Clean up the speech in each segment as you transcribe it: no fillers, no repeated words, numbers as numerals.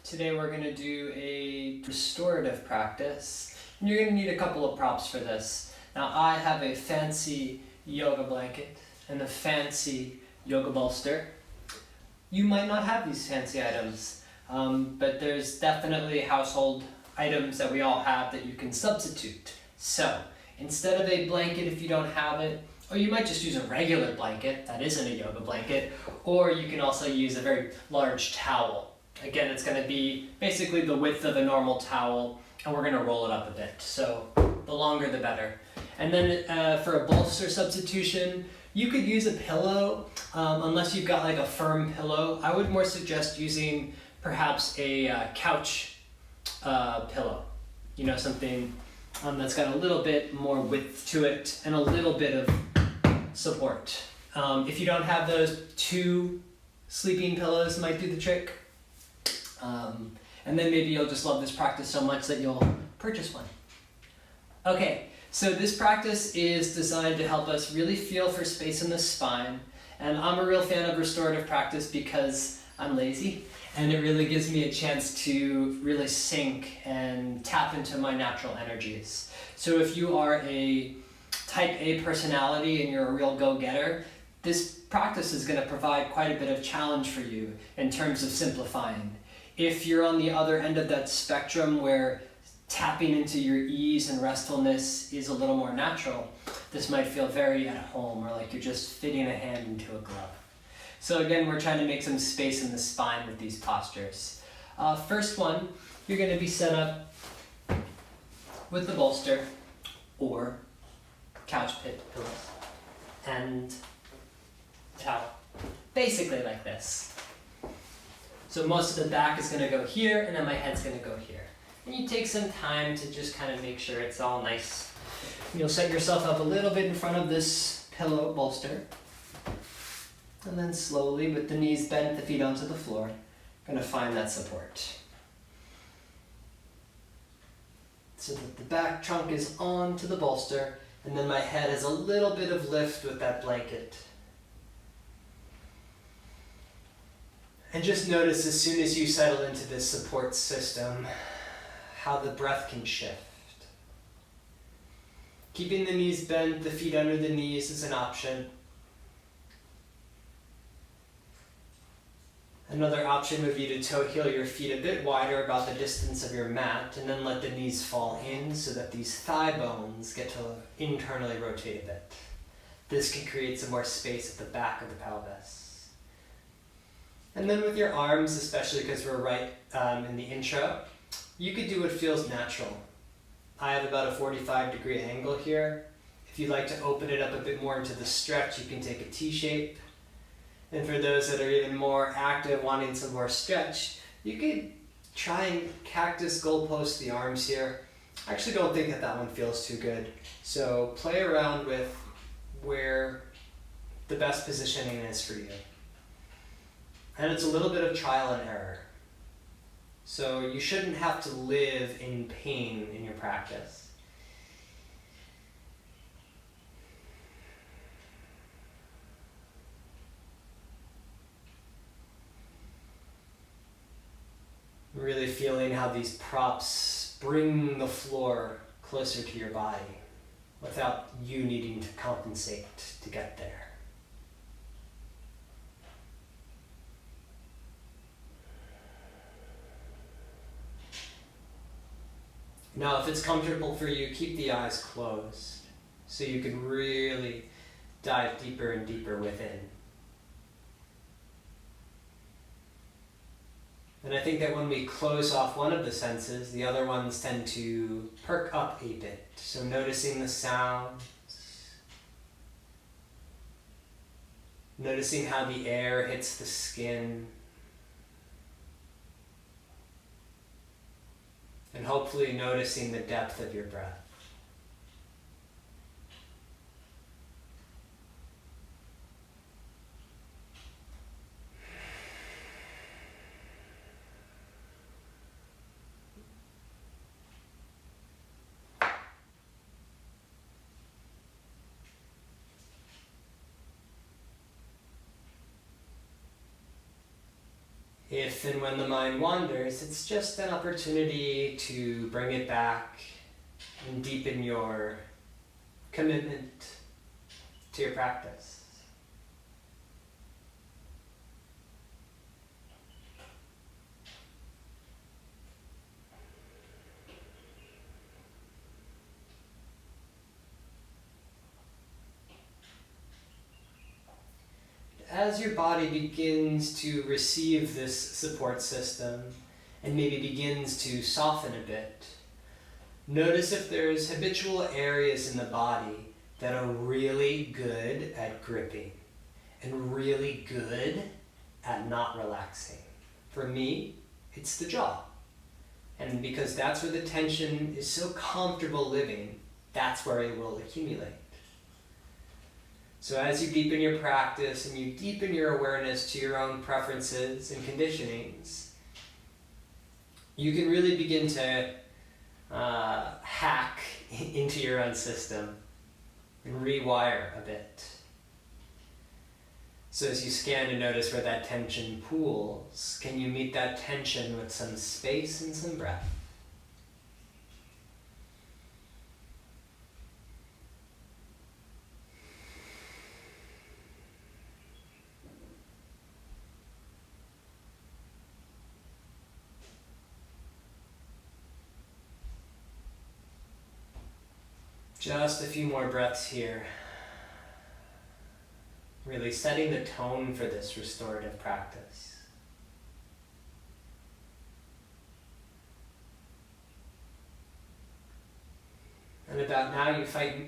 Today we're going to do a restorative practice. And you're going to need a couple of props for this. Now I have a fancy yoga blanket and a fancy yoga bolster. You might not have these fancy items, but there's definitely household items that we all have that you can substitute. So instead of a blanket, if you don't have it, or you might just use a regular blanket that isn't a yoga blanket, or you can also use a very large towel. Again, it's going to be basically the width of a normal towel, and we're going to roll it up a bit. So the longer the better. And then for a bolster substitution, you could use a pillow, unless you've got like a firm pillow. I would more suggest using perhaps a couch pillow. You know, something that's got a little bit more width to it and a little bit of support. If you don't have those, 2 sleeping pillows might do the trick. And then maybe you'll just love this practice so much that you'll purchase one. Okay, so this practice is designed to help us really feel for space in the spine. And I'm a real fan of restorative practice because I'm lazy, and it really gives me a chance to really sink and tap into my natural energies. So if you are a type A personality and you're a real go-getter, this practice is going to provide quite a bit of challenge for you in terms of simplifying. If you're on the other end of that spectrum where tapping into your ease and restfulness is a little more natural, this might feel very at home, or like you're just fitting a hand into a glove. So again, we're trying to make some space in the spine with these postures. First one, you're going to be set up with the bolster or couch pillows and towel, basically like this. So most of the back is going to go here, and then my head's going to go here. And you take some time to just kind of make sure it's all nice. You'll set yourself up a little bit in front of this pillow bolster. And then slowly, with the knees bent, the feet onto the floor, going to find that support. So that the back trunk is onto the bolster, and then my head has a little bit of lift with that blanket. And just notice as soon as you settle into this support system, how the breath can shift. Keeping the knees bent, the feet under the knees is an option. Another option would be to toe heel your feet a bit wider, about the distance of your mat, and then let the knees fall in so that these thigh bones get to internally rotate a bit. This can create some more space at the back of the pelvis. And then with your arms, especially because we're right in the intro, you could do what feels natural. I have about a 45-degree angle here. If you'd like to open it up a bit more into the stretch, you can take a T-shape. And for those that are even more active, wanting some more stretch, you could try and cactus goalpost the arms here. I actually don't think that one feels too good. So play around with where the best positioning is for you. And it's a little bit of trial and error. So you shouldn't have to live in pain in your practice. Really feeling how these props bring the floor closer to your body without you needing to compensate to get there. Now, if it's comfortable for you, keep the eyes closed so you can really dive deeper and deeper within. And I think that when we close off one of the senses, the other ones tend to perk up a bit. So noticing the sounds, noticing how the air hits the skin, and hopefully noticing the depth of your breath. If and when the mind wanders, it's just an opportunity to bring it back and deepen your commitment to your practice. As your body begins to receive this support system and maybe begins to soften a bit, notice if there's habitual areas in the body that are really good at gripping and really good at not relaxing. For me, it's the jaw. And because that's where the tension is so comfortable living, that's where it will accumulate. So as you deepen your practice and you deepen your awareness to your own preferences and conditionings, you can really begin to hack into your own system and rewire a bit. So as you scan to notice where that tension pools, can you meet that tension with some space and some breath? Just a few more breaths here. Really setting the tone for this restorative practice. And about now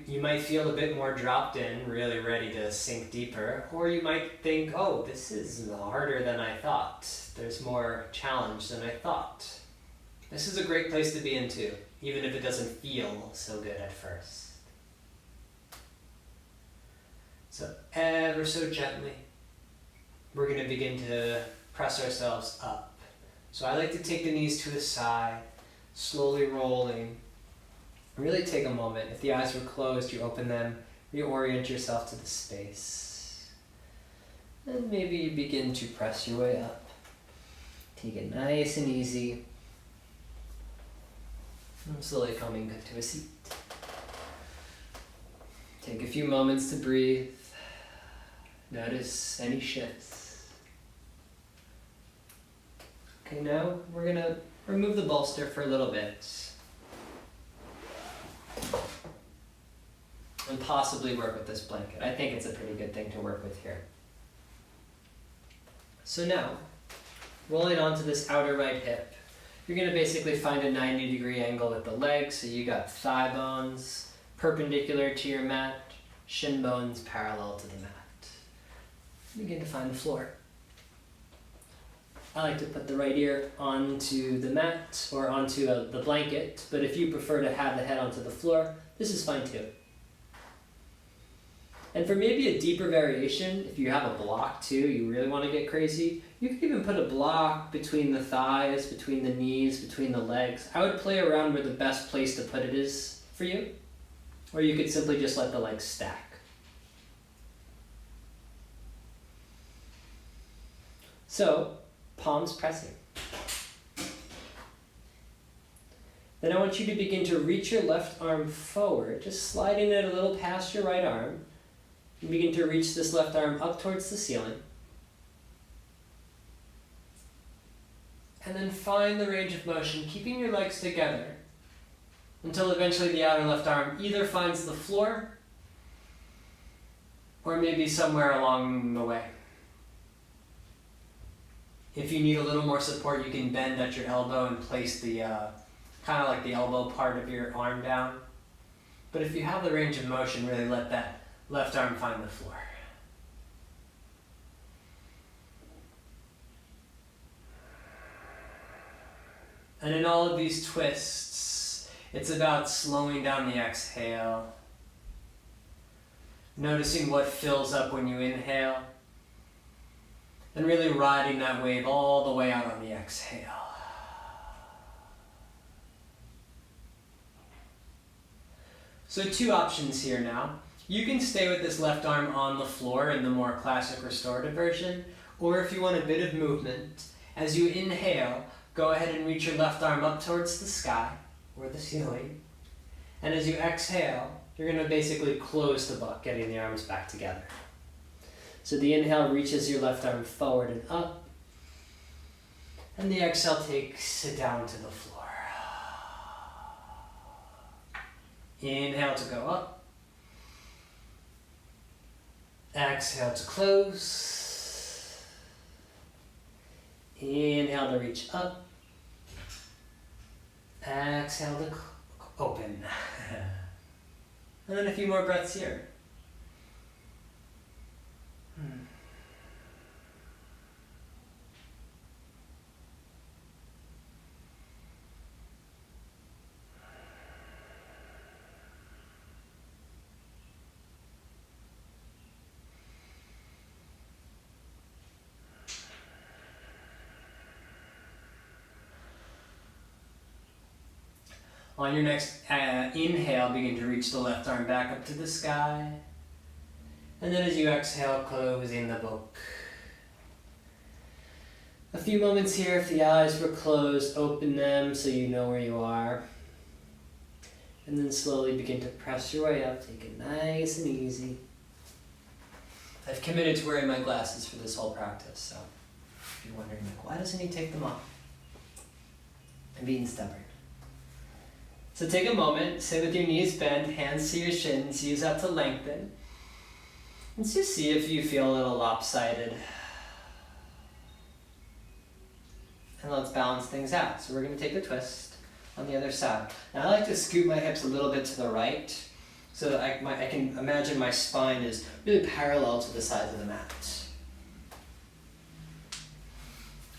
you might feel a bit more dropped in, really ready to sink deeper, or you might think, oh, this is harder than I thought. There's more challenge than I thought. This is a great place to be in too, even if it doesn't feel so good at first. So ever so gently, we're going to begin to press ourselves up. So I like to take the knees to the side, slowly rolling. Really take a moment. If the eyes were closed, you open them, reorient yourself to the space. And maybe you begin to press your way up. Take it nice and easy. And slowly coming to a seat. Take a few moments to breathe. Notice any shifts. Okay, now we're going to remove the bolster for a little bit. And possibly work with this blanket. I think it's a pretty good thing to work with here. So now, rolling onto this outer right hip, you're going to basically find a 90-degree angle with the legs. So you got thigh bones perpendicular to your mat, shin bones parallel to the mat. Begin to find the floor. I like to put the right ear onto the mat or onto the blanket, but if you prefer to have the head onto the floor, this is fine too. And for maybe a deeper variation, if you have a block too, you really want to get crazy, you could even put a block between the thighs, between the knees, between the legs. I would play around where the best place to put it is for you, or you could simply just let the legs stack. So, palms pressing. Then I want you to begin to reach your left arm forward, just sliding it a little past your right arm. You begin to reach this left arm up towards the ceiling. And then find the range of motion, keeping your legs together until eventually the outer left arm either finds the floor or maybe somewhere along the way. If you need a little more support, you can bend at your elbow and place the kind of like the elbow part of your arm down. But if you have the range of motion, really let that left arm find the floor. And in all of these twists, it's about slowing down the exhale, noticing what fills up when you inhale, and really riding that wave all the way out on the exhale. So two options here now. You can stay with this left arm on the floor in the more classic restorative version, or if you want a bit of movement, As you inhale, go ahead and reach your left arm up towards the sky or the ceiling. And as you exhale, you're going to basically close the book, getting the arms back together. So the inhale reaches your left arm forward and up. And the exhale takes it down to the floor. Inhale to go up. Exhale to close. Inhale to reach up. Exhale to open. And then a few more breaths here. On your next inhale, begin to reach the left arm back up to the sky. And then as you exhale, closing the book. A few moments here, if the eyes were closed, open them so you know where you are. And then slowly begin to press your way up. Take it nice and easy. I've committed to wearing my glasses for this whole practice, so if you're wondering, like, why doesn't he take them off? I'm being stubborn. So take a moment, sit with your knees bent, hands to your shins, use that to lengthen. And just see if you feel a little lopsided. And let's balance things out. So we're going to take a twist on the other side. Now I like to scoot my hips a little bit to the right so that I can imagine my spine is really parallel to the sides of the mat.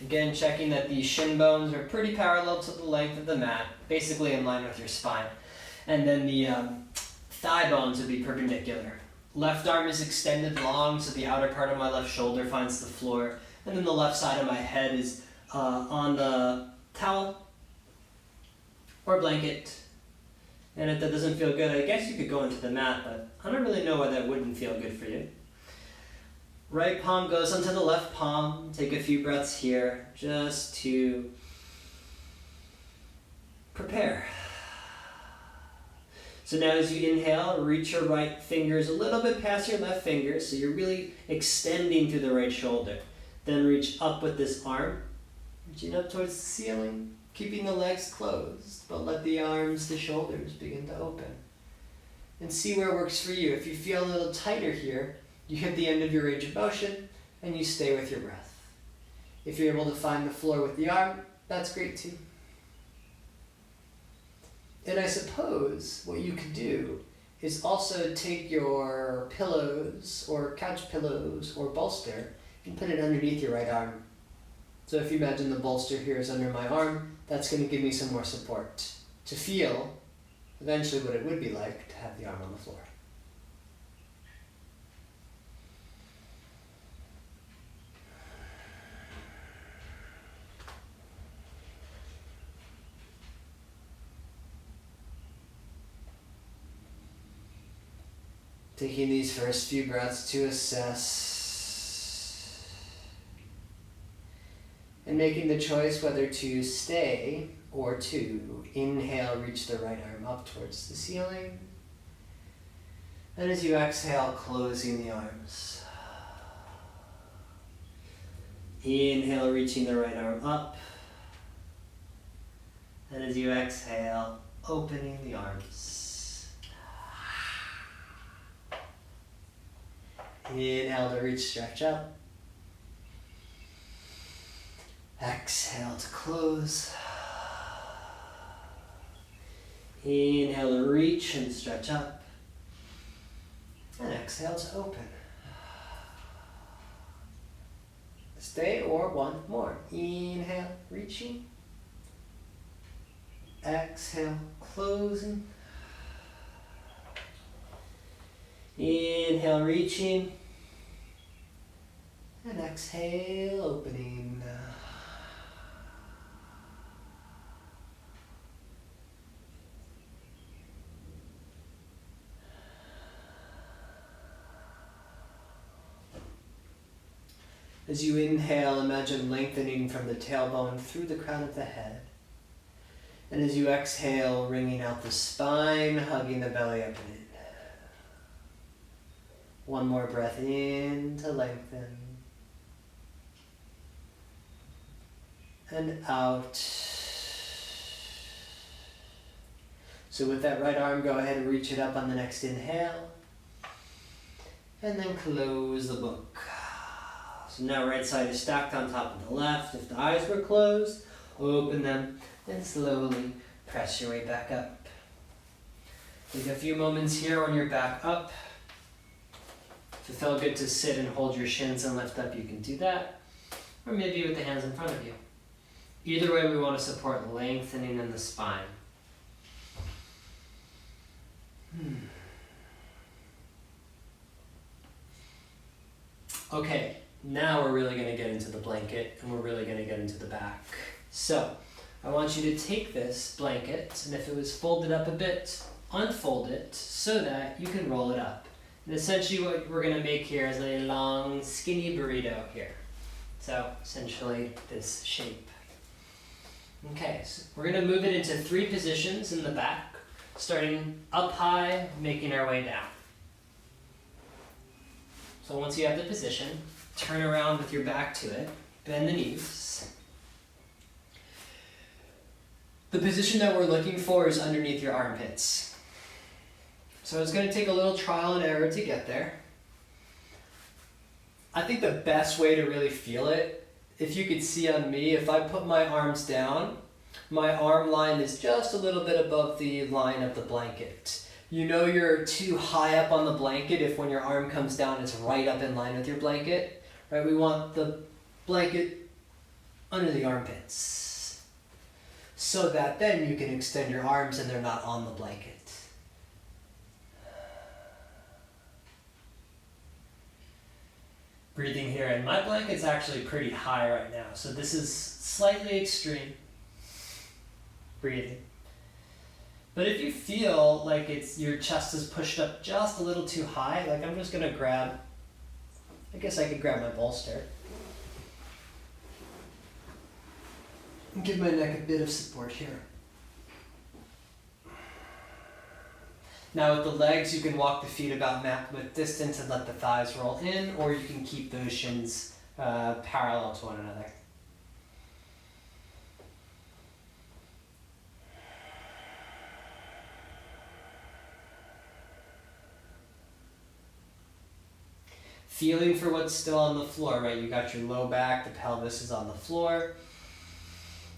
Again, checking that the shin bones are pretty parallel to the length of the mat, basically in line with your spine. And then the thigh bones would be perpendicular. Left arm is extended long, so the outer part of my left shoulder finds the floor. And then the left side of my head is on the towel or blanket. And if that doesn't feel good, I guess you could go into the mat, but I don't really know why that wouldn't feel good for you. Right palm goes onto the left palm. Take a few breaths here just to prepare. So now as you inhale, reach your right fingers a little bit past your left fingers, so you're really extending through the right shoulder. Then reach up with this arm, reaching up towards the ceiling, keeping the legs closed, but let the arms, the shoulders begin to open. And see where it works for you. If you feel a little tighter here, you hit the end of your range of motion and you stay with your breath. If you're able to find the floor with the arm, that's great too. And I suppose what you could do is also take your pillows or couch pillows or bolster and put it underneath your right arm. So if you imagine the bolster here is under my arm, that's going to give me some more support to feel eventually what it would be like to have the arm on the floor. Taking these first few breaths to assess and making the choice whether to stay or to inhale, reach the right arm up towards the ceiling. And as you exhale, closing the arms. Inhale, reaching the right arm up. And as you exhale, opening the arms. Inhale to reach, stretch up. Exhale to close. Inhale to reach and stretch up. And exhale to open. Stay or one more. Inhale, reaching. Exhale, closing. Inhale, reaching. And exhale, opening. As you inhale, imagine lengthening from the tailbone through the crown of the head. And as you exhale, wringing out the spine, hugging the belly up and in. One more breath in to lengthen. And out. So with that right arm, go ahead and reach it up on the next inhale. And then close the book. So now right side is stacked on top of the left. If the eyes were closed, open them and slowly press your way back up. Take a few moments here when you're back up. If it felt good to sit and hold your shins and lift up, you can do that. Or maybe with the hands in front of you. Either way, we want to support lengthening in the spine. Okay, now we're really going to get into the blanket and we're really going to get into the back. So, I want you to take this blanket, and if it was folded up a bit, unfold it so that you can roll it up. And essentially what we're going to make here is a long, skinny burrito here. So, essentially this shape. Okay, so we're going to move it into 3 positions in the back, starting up high, making our way down. So once you have the position, turn around with your back to it, bend the knees. The position that we're looking for is underneath your armpits. So it's going to take a little trial and error to get there. I think the best way to really feel it, if you could see on me, if I put my arms down, my arm line is just a little bit above the line of the blanket. You know you're too high up on the blanket if when your arm comes down it's right up in line with your blanket. Right? We want the blanket under the armpits so that then you can extend your arms and they're not on the blanket. Breathing here, and my blanket's actually pretty high right now, so this is slightly extreme breathing. But if you feel like your chest is pushed up just a little too high, like I'm just gonna grab, I guess I could grab my bolster and give my neck a bit of support here. Now with the legs, you can walk the feet about mat width distance and let the thighs roll in, or you can keep those shins parallel to one another. Feeling for what's still on the floor, right? You got your low back, the pelvis is on the floor,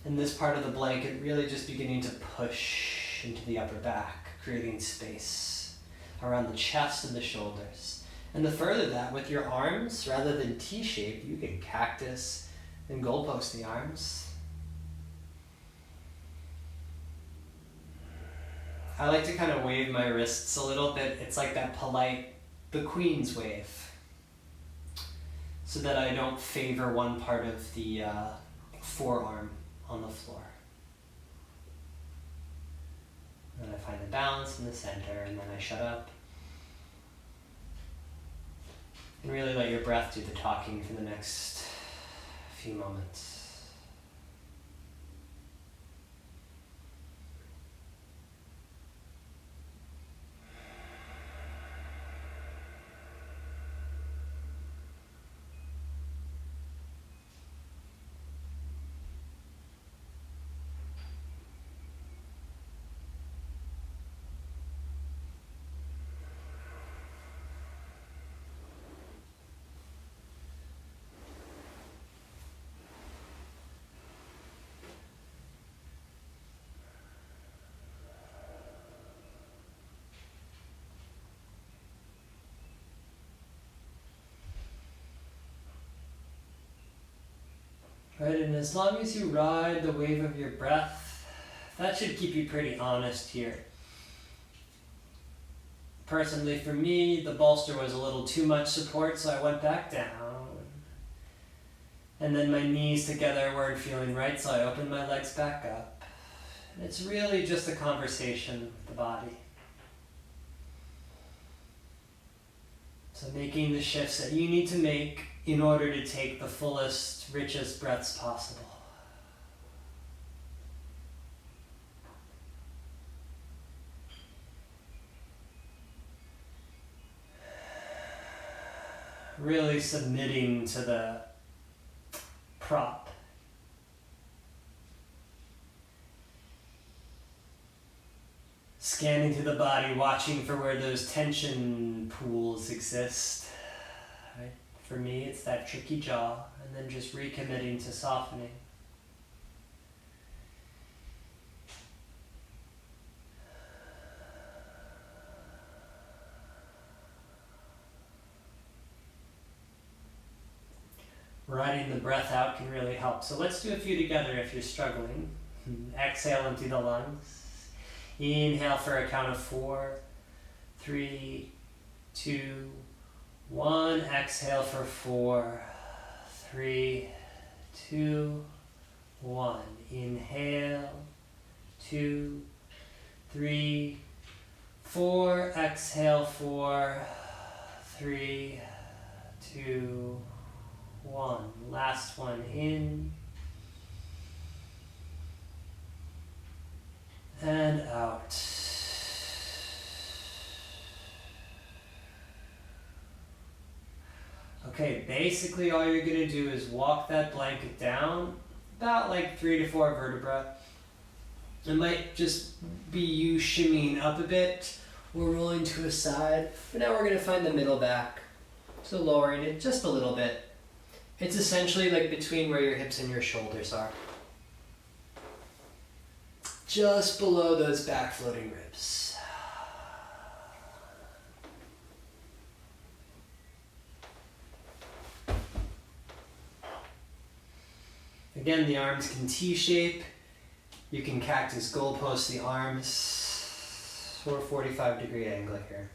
and this part of the blanket really just beginning to push into the upper back, creating space around the chest and the shoulders. And the further that, with your arms, rather than T-shape, you can cactus and goalpost the arms. I like to kind of wave my wrists a little bit. It's like that polite, the Queen's wave, so that I don't favor one part of the forearm on the floor. And I find the balance in the center, and then I shut up. And really let your breath do the talking for the next few moments. Right, and as long as you ride the wave of your breath, that should keep you pretty honest here. Personally, for me, the bolster was a little too much support, so I went back down. And then my knees together weren't feeling right, so I opened my legs back up. And it's really just a conversation with the body. So making the shifts that you need to make in order to take the fullest, richest breaths possible. Really submitting to the prop. Scanning through the body, watching for where those tension pools exist. Right? For me, it's that tricky jaw, and then just recommitting to softening. Riding the breath out can really help. So let's do a few together if you're struggling. Exhale empty the lungs. Inhale for a count of 4, 3, 2, 1. Exhale for 4, 3, 2, 1. Inhale, 2, 3, 4. Exhale, 4, 3, 2, 1. Last one in and out. Okay, basically all you're going to do is walk that blanket down about like 3 to 4 vertebrae. It might just be you shimmying up a bit or rolling to a side. But now we're going to find the middle back. So lowering it just a little bit. It's essentially like between where your hips and your shoulders are. Just below those back floating ribs. Again, the arms can T-shape. You can cactus goalpost the arms or 45-degree angle here.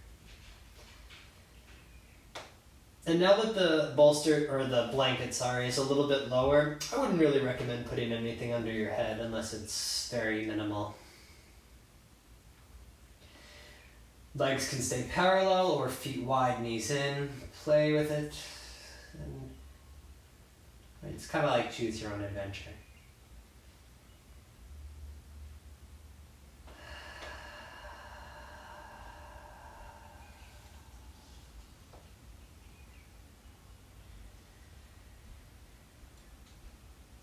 And now that the bolster, or the blanket, sorry, is a little bit lower, I wouldn't really recommend putting anything under your head unless it's very minimal. Legs can stay parallel or feet wide, knees in. Play with it. And it's kind of like choose your own adventure.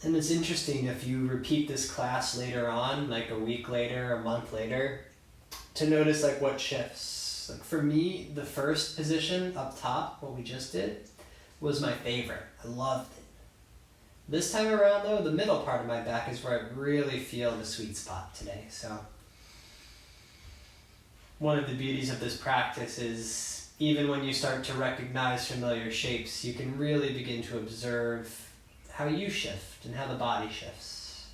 And it's interesting if you repeat this class later on, like a week later, a month later, to notice like what shifts. Like for me, the first position up top, what we just did, was my favorite. I loved it. This time around though, the middle part of my back is where I really feel the sweet spot today. So one of the beauties of this practice is even when you start to recognize familiar shapes, you can really begin to observe how you shift and how the body shifts.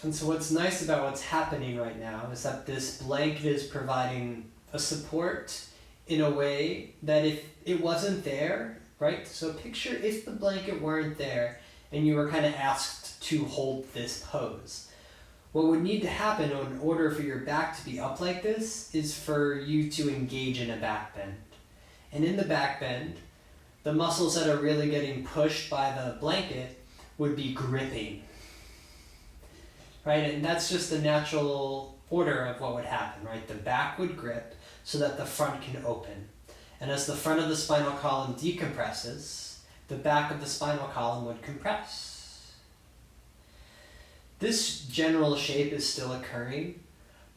And so what's nice about what's happening right now is that this blanket is providing a support in a way that if it wasn't there, right? So picture if the blanket weren't there and you were kind of asked to hold this pose. What would need to happen in order for your back to be up like this is for you to engage in a back bend. And in the back bend, the muscles that are really getting pushed by the blanket would be gripping, right? And that's just the natural order of what would happen, right? The back would grip so that the front can open. And as the front of the spinal column decompresses, the back of the spinal column would compress. This general shape is still occurring,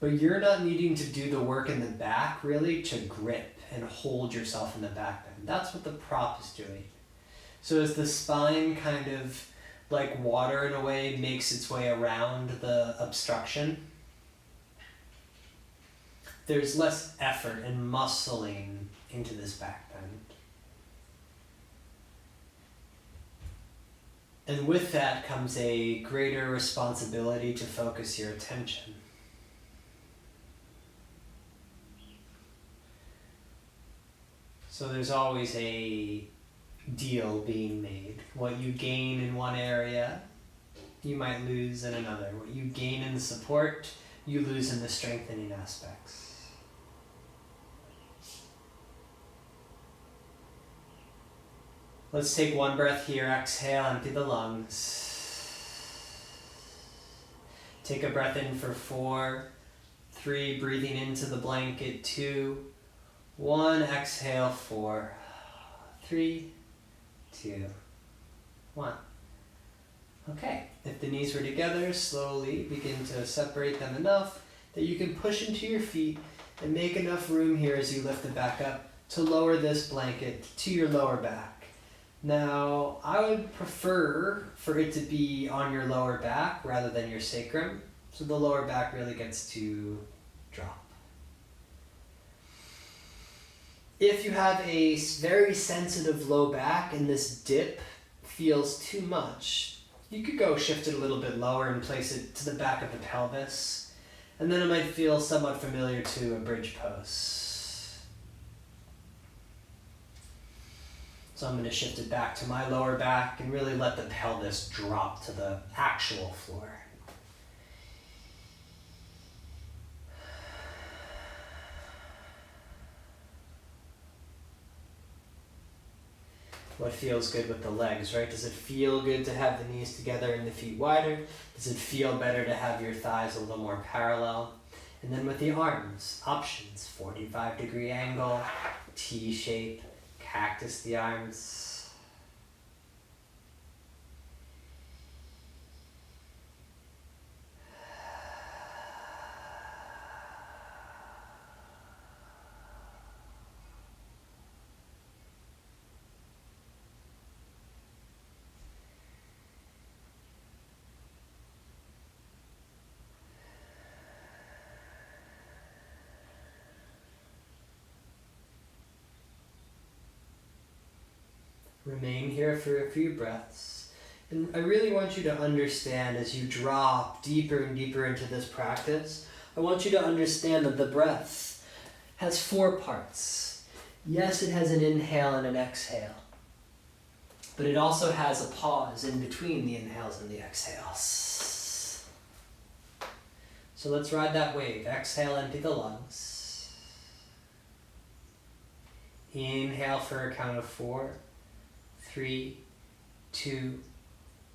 but you're not needing to do the work in the back really to grip and hold yourself in the back bend. That's what the prop is doing. So as the spine kind of like water in a way makes its way around the obstruction, there's less effort and muscling into this back bend. And with that comes a greater responsibility to focus your attention. So there's always a deal being made. What you gain in one area, you might lose in another. What you gain in the support, you lose in the strengthening aspects. Let's take one breath here. Exhale, empty the lungs. Take a breath in for 4, 3, breathing into the blanket, 2, 1, exhale, 4, 3, 2, 1. Okay, if the knees were together, slowly begin to separate them enough that you can push into your feet and make enough room here as you lift it back up to lower this blanket to your lower back. Now, I would prefer for it to be on your lower back rather than your sacrum, so the lower back really gets to drop. If you have a very sensitive low back and this dip feels too much, you could go shift it a little bit lower and place it to the back of the pelvis, and then it might feel somewhat familiar to a bridge pose. So I'm going to shift it back to my lower back and really let the pelvis drop to the actual floor. What feels good with the legs, right? Does it feel good to have the knees together and the feet wider? Does it feel better to have your thighs a little more parallel? And then with the arms, options, 45-degree angle, T-shape, cactus the arms. Remain here for a few breaths. And I really want you to understand as you drop deeper and deeper into this practice, I want you to understand that the breath has 4 parts. Yes, it has an inhale and an exhale, but it also has a pause in between the inhales and the exhales. So let's ride that wave. Exhale, empty the lungs. Inhale for a count of 4. 3, 2,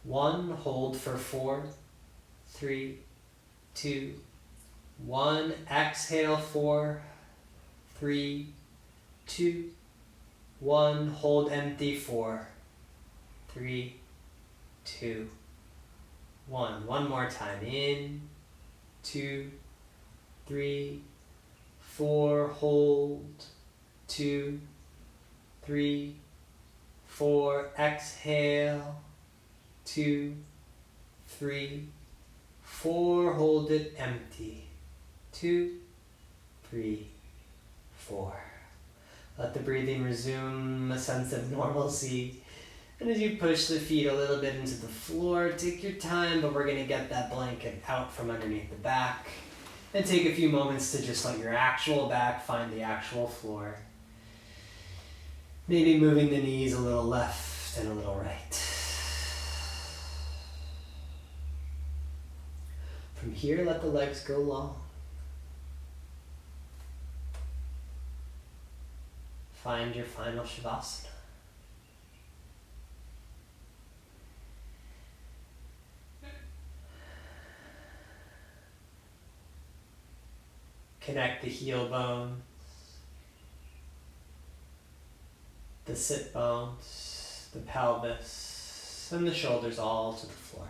1. Hold for 4, 3, 2, 1. Exhale 4, 3, 2, 1. Hold empty 4, 3, 2, 1. One more time. In, 2, 3, 4. Hold, 2, 3, 4, exhale, 2, 3, 4, hold it empty, 2, 3, 4. Let the breathing resume a sense of normalcy. And as you push the feet a little bit into the floor, take your time, but we're going to get that blanket out from underneath the back. And take a few moments to just let your actual back find the actual floor. Maybe moving the knees a little left and a little right. From here, let the legs go long. Find your final Shavasana. Connect the heel bones, the sit bones, the pelvis, and the shoulders all to the floor.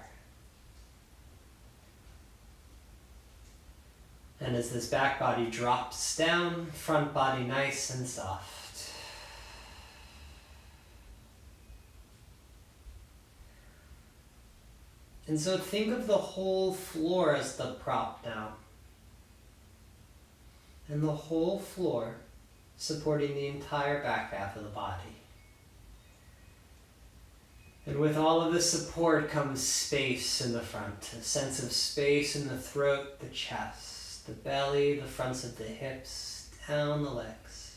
And as this back body drops down, front body nice and soft. And so think of the whole floor as the prop now. And the whole floor supporting the entire back half of the body. And with all of the support comes space in the front, a sense of space in the throat, the chest, the belly, the fronts of the hips, down the legs.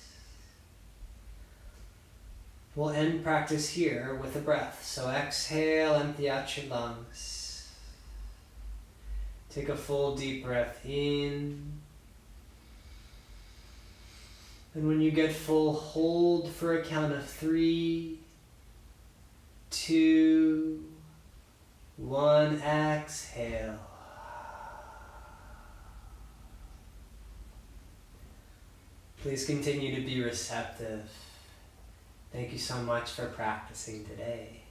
We'll end practice here with a breath. So exhale, empty out your lungs. Take a full deep breath in. And when you get full, hold for a count of 3, 2, 1. Exhale. Please continue to be receptive. Thank you so much for practicing today.